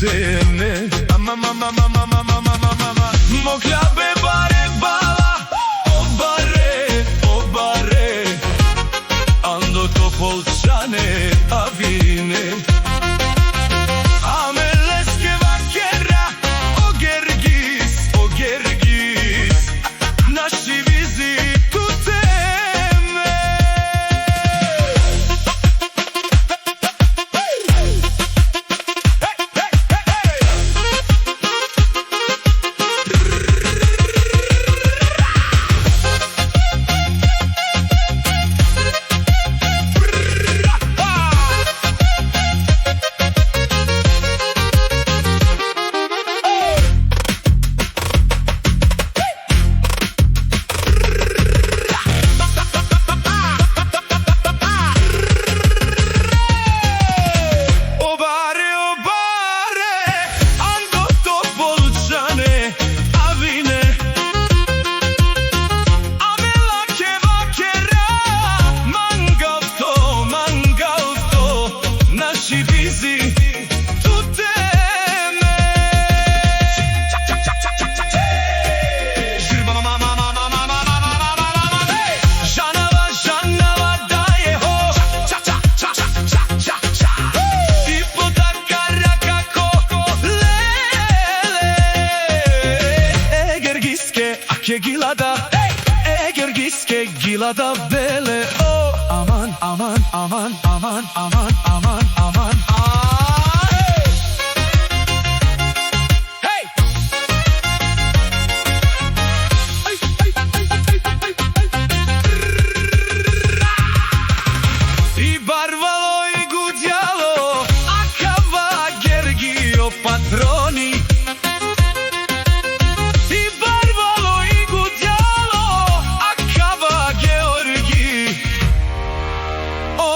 me. Mogla be bare bala, o bare, ando Topolčane, a vine. A me leske vakera, o Gergis, naši vizitu teme. Gergiske gilada bele, oh aman aman aman aman aman aman aman. Hey! I barvalo i gudjalo, a kava Gergio patroni.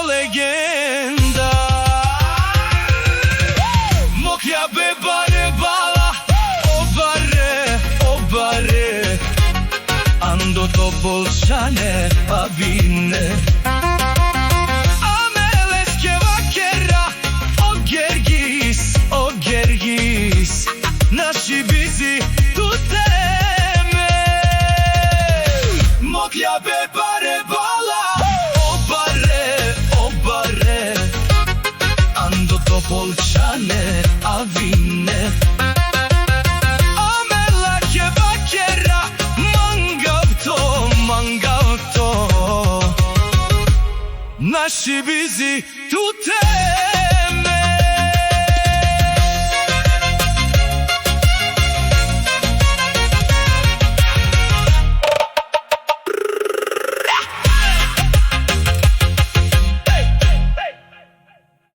Legenda Mogla be bare bala, o bare, ando Topolčane, a vine. A me leske vakera, o Gergis, naši vizitu teme. Mogla be bare bala, ando Topolčane, a vine. A me lake vakera, mangav to, naši vizitu teme.